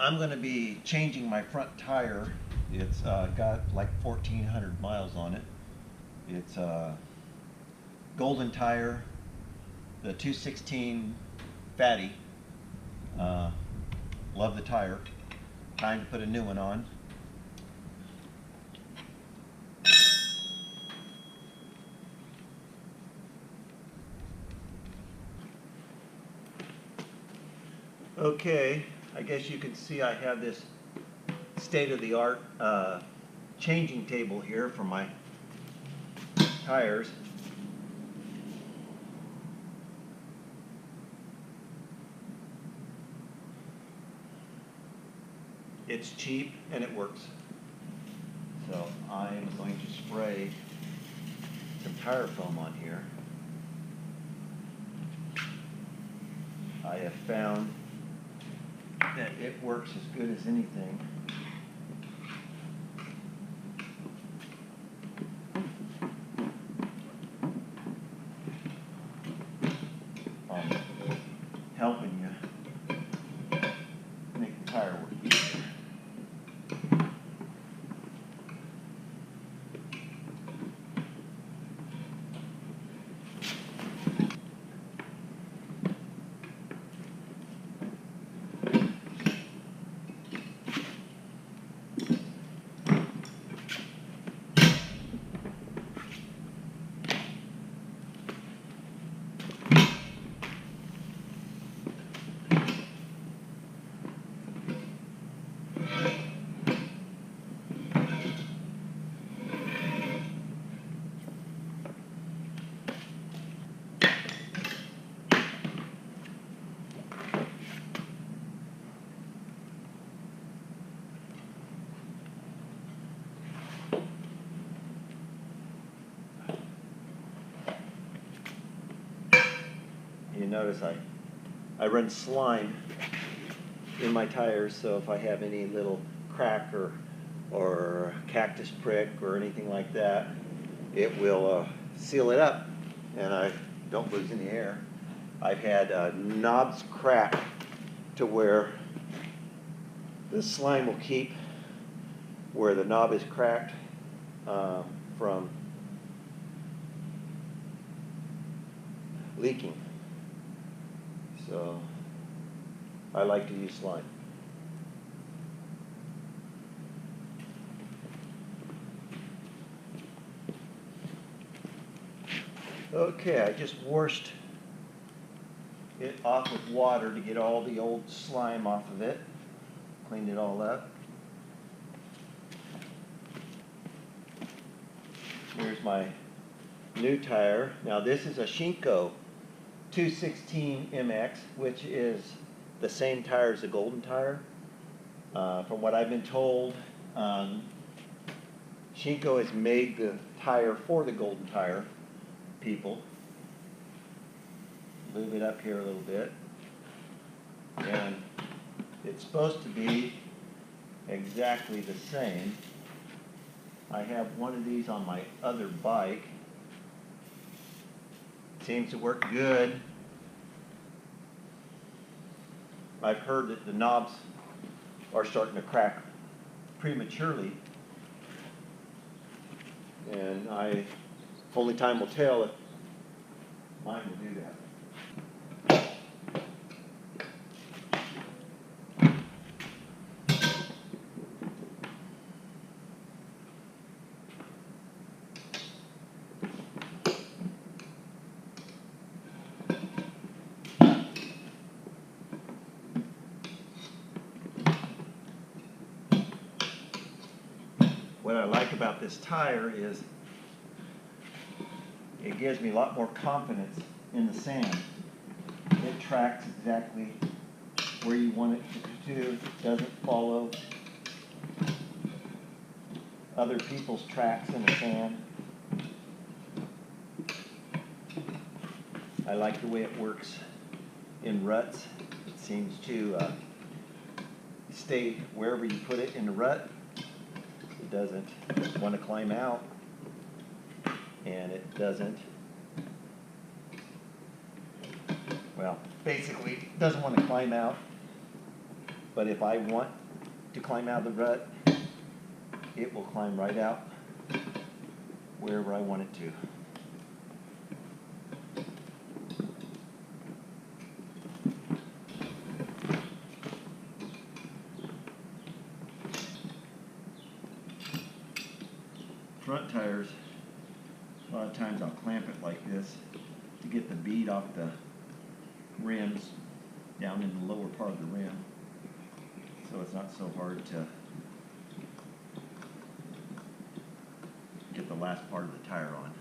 I'm going to be changing my front tire. It's got like 1,400 miles on it. It's a golden tire, the 216 fatty. Uh, Love the tire. Time to put a new one on. Okay, I guess you can see I have this state-of-the-art changing table here for my tires. It's cheap and it works. So I am going to spray some tire foam on here. I have found that it works as good as anything. Helping you make the tire work easier. You notice I run slime in my tires, so if I have any little crack or cactus prick or anything like that, it will seal it up and I don't lose any air. I've had knobs crack to where the slime will keep where the knob is cracked from leaking. So I like to use slime. Okay, I just washed it off with water to get all the old slime off of it. Cleaned it all up. Here's my new tire. Now this is a Shinko 216 MX, which is the same tire as the golden tire. From what I've been told, Shinko has made the tire for the golden tire people. Move it up here a little bit. And it's supposed to be exactly the same. I have one of these on my other bike. Seems to work good. I've heard that the knobs are starting to crack prematurely, and only time will tell if mine will do that. What I like about this tire is it gives me a lot more confidence in the sand. It tracks exactly where you want it to. It doesn't follow other people's tracks in the sand. I like the way it works in ruts. It seems to stay wherever you put it in the rut. It doesn't want to climb out, and it doesn't, well, basically doesn't want to climb out But if I want to climb out of the rut, it will climb right out wherever I want it to. Front tires, a lot of times I'll clamp it like this to get the bead off the rims down in the lower part of the rim, so it's not so hard to get the last part of the tire on.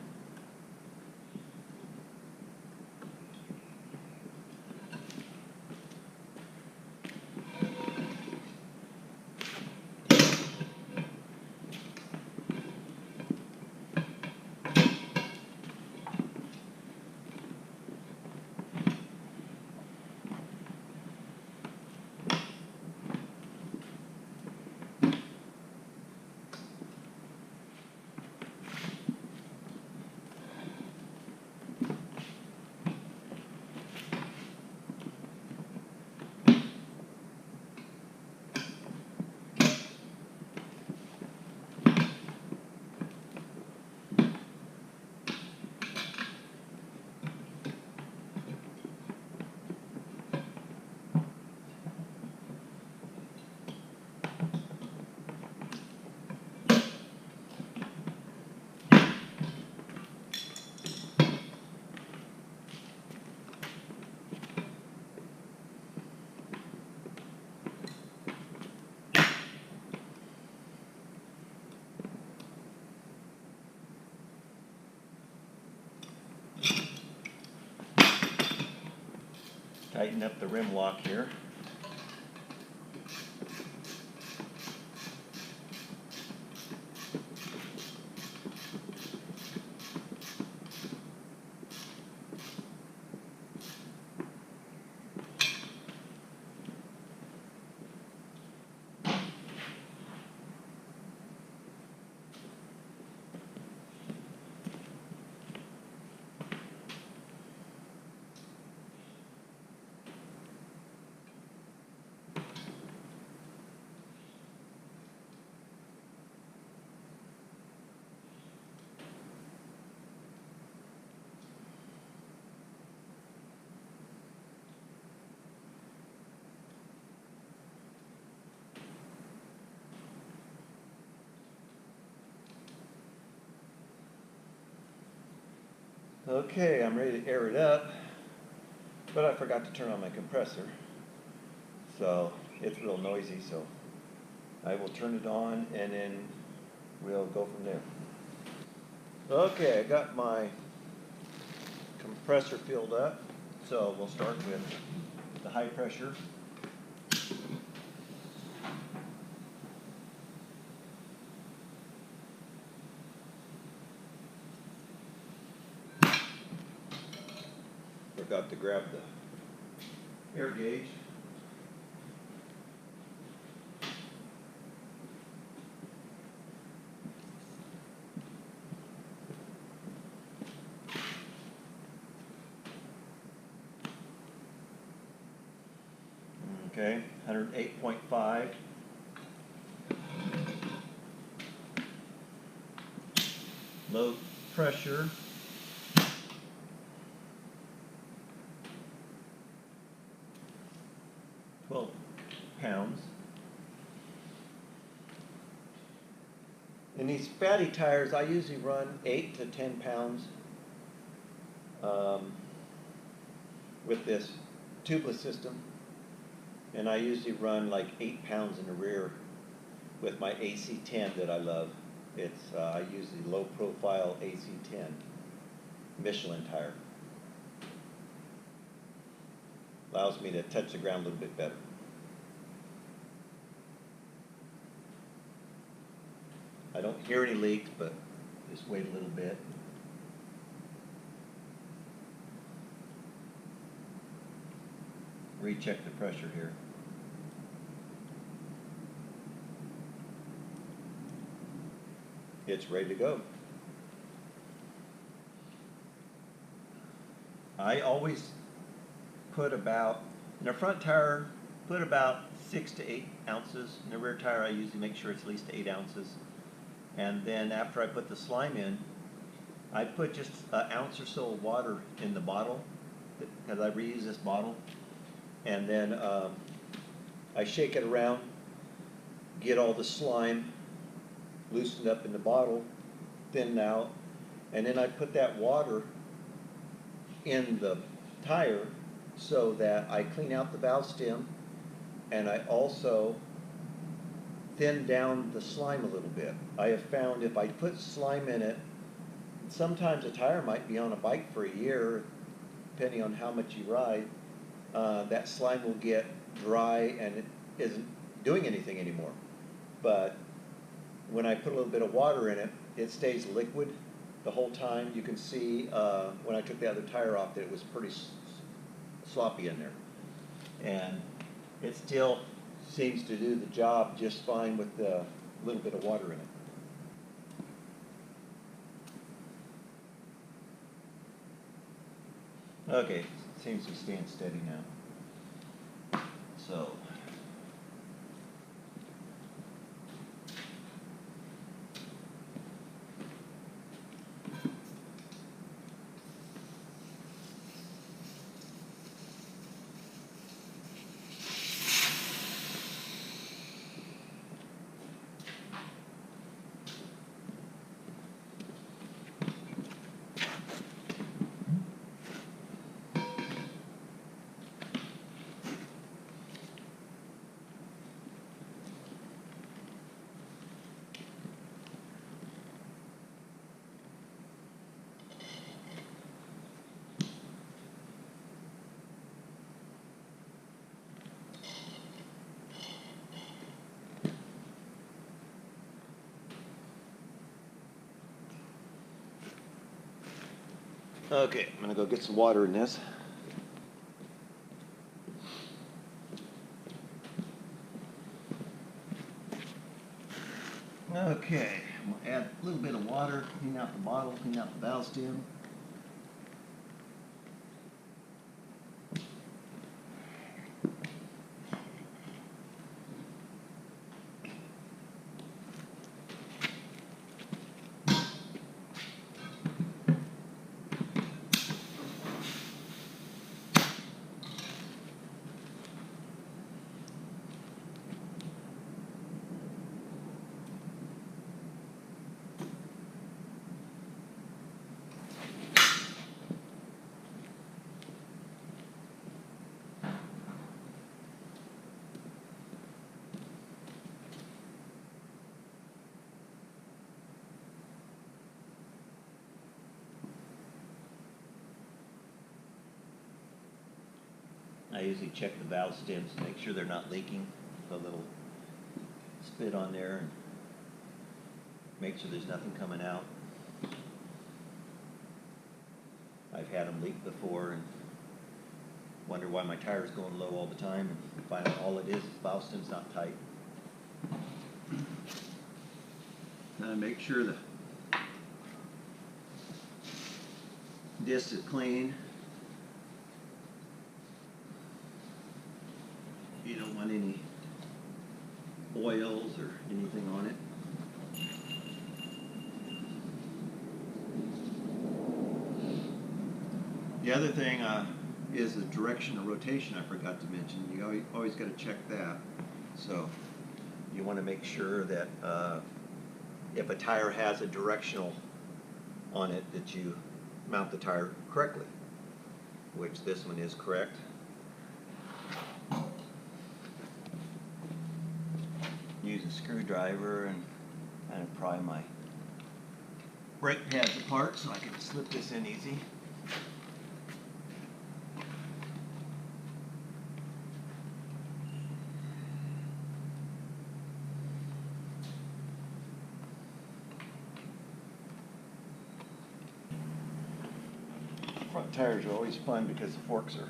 Tighten up the rim lock here. Okay, I'm ready to air it up, but I forgot to turn on my compressor, so it's real noisy, so I will turn it on and then we'll go from there. Okay, I got my compressor filled up, so we'll start with the high pressure. Forgot to grab the air gauge. Okay, 108.5. Low pressure. £12. In these fatty tires, I usually run 8 to 10 pounds with this Tubliss system, and I usually run like 8 pounds in the rear with my AC10 that I love. It's I use the low profile AC10 Michelin tire. Allows me to touch the ground a little bit better. I don't hear any leaks, but just wait a little bit. Recheck the pressure here. It's ready to go. I always put about, in a front tire, put about 6 to 8 ounces. In the rear tire, I usually make sure it's at least 8 ounces. And then after I put the slime in, I put just an ounce or so of water in the bottle, because I reuse this bottle. And then I shake it around, get all the slime loosened up in the bottle, thinned out, and then I put that water in the tire so that I clean out the valve stem, and I also thin down the slime a little bit. I have found if I put slime in it, sometimes a tire might be on a bike for a year, depending on how much you ride, that slime will get dry and it isn't doing anything anymore. But when I put a little bit of water in it, it stays liquid the whole time. You can see when I took the other tire off that it was pretty sloppy in there. And it still seems to do the job just fine with a little bit of water in it. Okay, seems to stand steady now. So. Okay, I'm gonna go get some water in this. Okay, I'm gonna add a little bit of water, clean out the bottle, clean out the valve stem. I usually check the valve stems to make sure they're not leaking. Put a little spit on there and make sure there's nothing coming out. I've had them leak before and wonder why my tire's going low all the time, and finally all it is the valve stem's not tight. Now make sure the disc is clean. You don't want any oils or anything on it. The other thing is the direction of rotation I forgot to mention. You always got to check that. So you want to make sure that if a tire has a directional on it, that you mount the tire correctly, which this one is correct. Use a screwdriver and kind of pry my brake pads apart so I can slip this in easy. Front tires are always fun because the forks are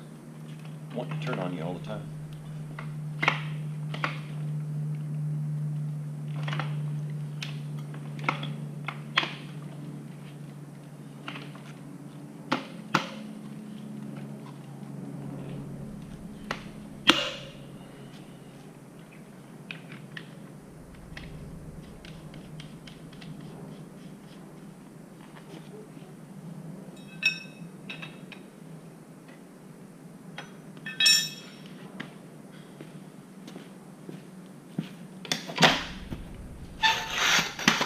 wanting to turn on you all the time.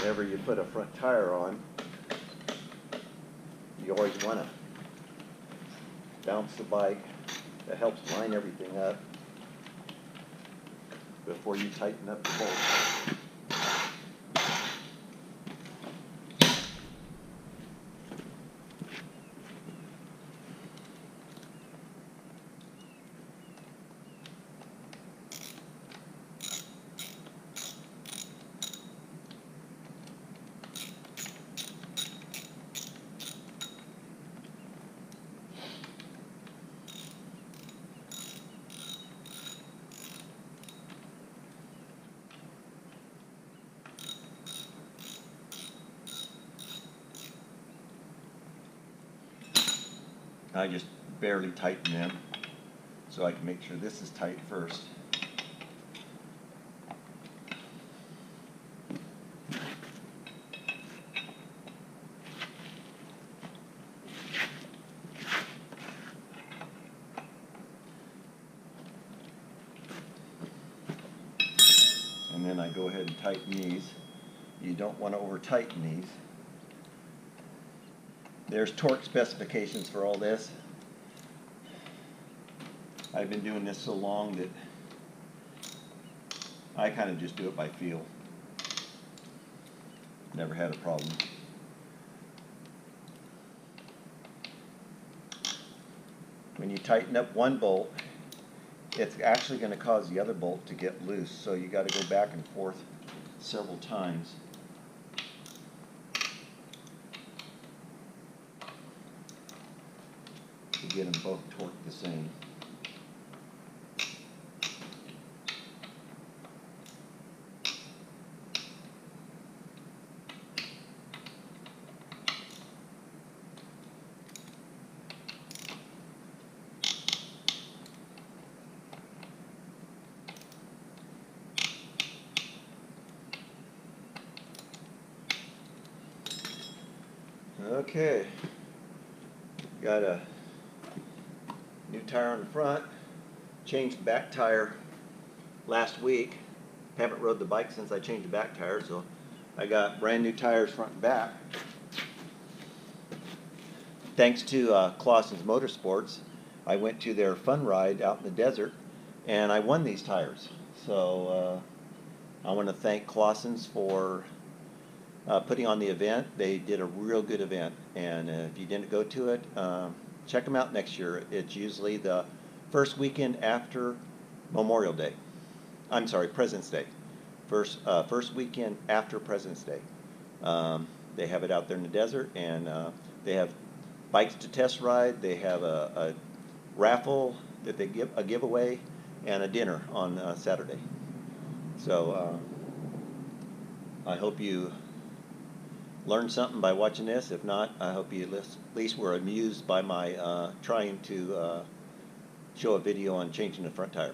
whenever you put a front tire on, you always want to bounce the bike. That helps line everything up before you tighten up the bolts. I just barely tighten them so I can make sure this is tight first. And then I go ahead and tighten these. You don't want to over tighten these. There's torque specifications for all this. I've been doing this so long that I kind of just do it by feel. Never had a problem. When you tighten up one bolt, it's actually going to cause the other bolt to get loose, so you got to go back and forth several times. To get them both torqued the same. Okay, got a new tire on the front, changed the back tire last week. Haven't rode the bike since I changed the back tire, so I got brand new tires front and back. Thanks to Clausen's Motorsports, I went to their fun ride out in the desert and I won these tires. So I want to thank Clausen's for putting on the event. They did a real good event, and if you didn't go to it, check them out next year. It's usually the first weekend after Memorial Day. I'm sorry, President's Day. First weekend after President's Day. They have it out there in the desert, and they have bikes to test ride. They have a raffle that they give, a giveaway, and a dinner on Saturday. So I hope you learned something by watching this. If not, I hope you at least were amused by my trying to show a video on changing the front tire.